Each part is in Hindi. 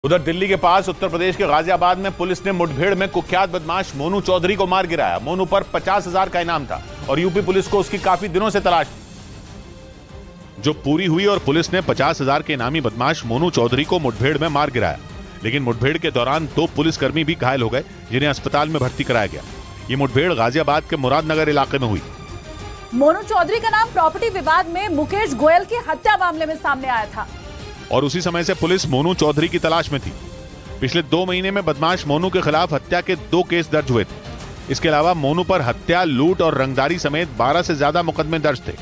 उधर दिल्ली के पास उत्तर प्रदेश के गाजियाबाद में पुलिस ने मुठभेड़ में कुख्यात बदमाश मोनू चौधरी को मार गिराया। मोनू पर 50,000 का इनाम था और यूपी पुलिस को उसकी काफी दिनों से तलाश थी, जो पूरी हुई और पुलिस ने 50,000 के इनामी बदमाश मोनू चौधरी को मुठभेड़ में मार गिराया। लेकिन मुठभेड़ के दौरान 2 पुलिसकर्मी भी घायल हो गए, जिन्हें अस्पताल में भर्ती कराया गया। ये मुठभेड़ गाजियाबाद के मुरादनगर इलाके में हुई। मोनू चौधरी का नाम प्रॉपर्टी विवाद में मुकेश गोयल की हत्या मामले में सामने आया था और उसी समय से पुलिस मोनू चौधरी की तलाश में थी। पिछले 2 महीने में बदमाश मोनू के खिलाफ हत्या के 2 केस दर्ज हुए थे। इसके अलावा मोनू पर हत्या, लूट और रंगदारी समेत 12 से ज्यादा मुकदमे दर्ज थे।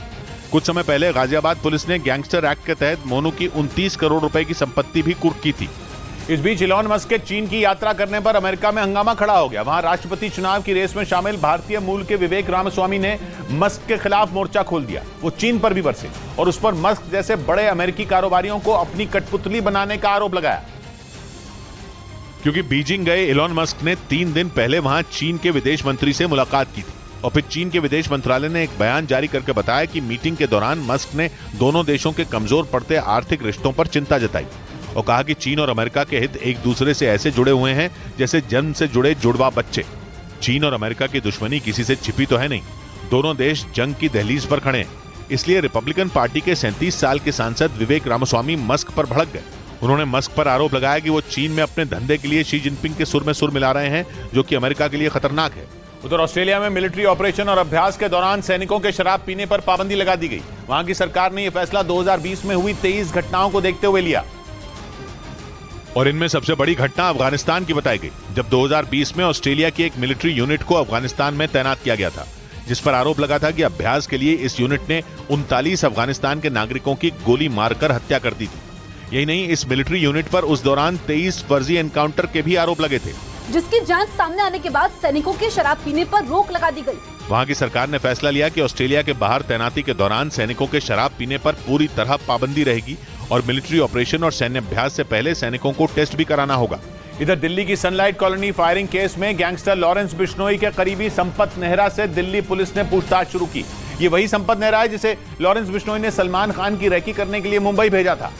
कुछ समय पहले गाजियाबाद पुलिस ने गैंगस्टर एक्ट के तहत मोनू की 29 करोड़ रुपए की संपत्ति भी कुर्क की थी। इस बीच इलॉन मस्क के चीन की यात्रा करने पर अमेरिका में हंगामा खड़ा हो गया। वहां राष्ट्रपति चुनाव की रेस में शामिल भारतीय मूल के विवेक रामास्वामी ने मस्क के खिलाफ मोर्चा खोल दिया। वो चीन पर भी बरसे और उस पर मस्क जैसे बड़े अमेरिकी कारोबारियों को अपनी कठपुतली बनाने का आरोप लगाया। क्योंकि बीजिंग गए इलॉन मस्क ने 3 दिन पहले वहां चीन के विदेश मंत्री से मुलाकात की थी और फिर चीन के विदेश मंत्रालय ने एक बयान जारी करके बताया कि मीटिंग के दौरान मस्क ने दोनों देशों के कमजोर पड़ते आर्थिक रिश्तों पर चिंता जताई और कहा कि चीन और अमेरिका के हित एक दूसरे से ऐसे जुड़े हुए हैं जैसे जन्म से जुड़े जुड़वा बच्चे। चीन और अमेरिका की दुश्मनी किसी से छिपी तो है नहीं, दोनों देश जंग की दहलीज पर खड़े हैं। इसलिए रिपब्लिकन पार्टी के 37 साल के सांसद विवेक रामास्वामी मस्क पर भड़क गए। उन्होंने मस्क पर आरोप लगाया कि वो चीन में अपने धंधे के लिए शी जिनपिंग के सुर में सुर मिला रहे हैं, जो कि अमेरिका के लिए खतरनाक है। उधर ऑस्ट्रेलिया में मिलिट्री ऑपरेशन और अभ्यास के दौरान सैनिकों के शराब पीने पर पाबंदी लगा दी गई। वहां की सरकार ने यह फैसला 2020 में हुई 23 घटनाओं को देखते हुए लिया और इनमें सबसे बड़ी घटना अफगानिस्तान की बताई गई, जब 2020 में ऑस्ट्रेलिया की एक मिलिट्री यूनिट को अफगानिस्तान में तैनात किया गया था, जिस पर आरोप लगा था कि अभ्यास के लिए इस यूनिट ने 39 अफगानिस्तान के नागरिकों की गोली मारकर हत्या कर दी थी। यही नहीं, इस मिलिट्री यूनिट पर उस दौरान 23 फर्जी एनकाउंटर के भी आरोप लगे थे, जिसकी जांच सामने आने के बाद सैनिकों के शराब पीने पर रोक लगा दी गई। वहां की सरकार ने फैसला लिया कि ऑस्ट्रेलिया के बाहर तैनाती के दौरान सैनिकों के शराब पीने पर पूरी तरह पाबंदी रहेगी और मिलिट्री ऑपरेशन और सैन्य अभ्यास से पहले सैनिकों को टेस्ट भी कराना होगा। इधर दिल्ली की सनलाइट कॉलोनी फायरिंग केस में गैंगस्टर लॉरेंस बिश्नोई के करीबी संपत नेहरा से दिल्ली पुलिस ने पूछताछ शुरू की। ये वही संपत नेहरा है जिसे लॉरेंस बिश्नोई ने सलमान खान की रेकी करने के लिए मुंबई भेजा था,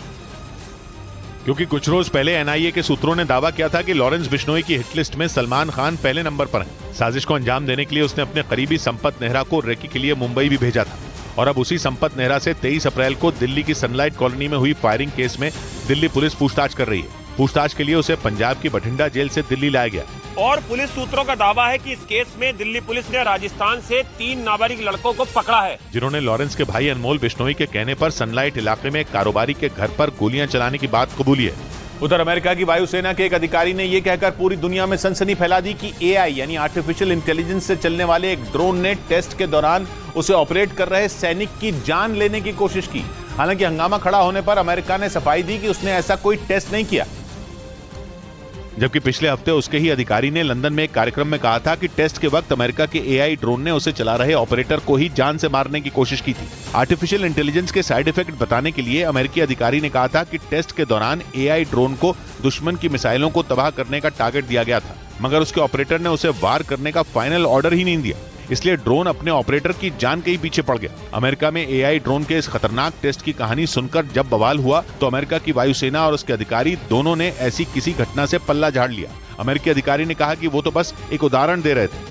क्योंकि कुछ रोज पहले एनआईए के सूत्रों ने दावा किया था कि लॉरेंस बिश्नोई की हिटलिस्ट में सलमान खान पहले नंबर पर हैं। साजिश को अंजाम देने के लिए उसने अपने करीबी संपत नेहरा को रेकी के लिए मुंबई भी भेजा था और अब उसी संपत नेहरा से 23 अप्रैल को दिल्ली की सनलाइट कॉलोनी में हुई फायरिंग केस में दिल्ली पुलिस पूछताछ कर रही है। पूछताछ के लिए उसे पंजाब की बठिंडा जेल से दिल्ली लाया गया और पुलिस सूत्रों का दावा है कि इस केस में दिल्ली पुलिस ने राजस्थान से 3 नाबालिग लड़कों को पकड़ा है, जिन्होंने लॉरेंस के भाई अनमोल बिश्नोई के कहने पर सनलाइट इलाके में कारोबारी के घर पर गोलियां चलाने की बात कबूली है। उधर अमेरिका की वायुसेना के एक अधिकारी ने यह कहकर पूरी दुनिया में सनसनी फैला दी कि एआई यानी आर्टिफिशियल इंटेलिजेंस से चलने वाले एक ड्रोन ने टेस्ट के दौरान उसे ऑपरेट कर रहे सैनिक की जान लेने की कोशिश की। हालांकि हंगामा खड़ा होने पर अमेरिका ने सफाई दी कि उसने ऐसा कोई टेस्ट नहीं किया, जबकि पिछले हफ्ते उसके ही अधिकारी ने लंदन में एक कार्यक्रम में कहा था कि टेस्ट के वक्त अमेरिका के एआई ड्रोन ने उसे चला रहे ऑपरेटर को ही जान से मारने की कोशिश की थी। आर्टिफिशियल इंटेलिजेंस के साइड इफेक्ट बताने के लिए अमेरिकी अधिकारी ने कहा था कि टेस्ट के दौरान एआई ड्रोन को दुश्मन की मिसाइलों को तबाह करने का टारगेट दिया गया था, मगर उसके ऑपरेटर ने उसे वार करने का फाइनल ऑर्डर ही नहीं दिया, इसलिए ड्रोन अपने ऑपरेटर की जान के ही पीछे पड़ गया। अमेरिका में एआई ड्रोन के इस खतरनाक टेस्ट की कहानी सुनकर जब बवाल हुआ तो अमेरिका की वायुसेना और उसके अधिकारी दोनों ने ऐसी किसी घटना से पल्ला झाड़ लिया। अमेरिकी अधिकारी ने कहा कि वो तो बस एक उदाहरण दे रहे थे,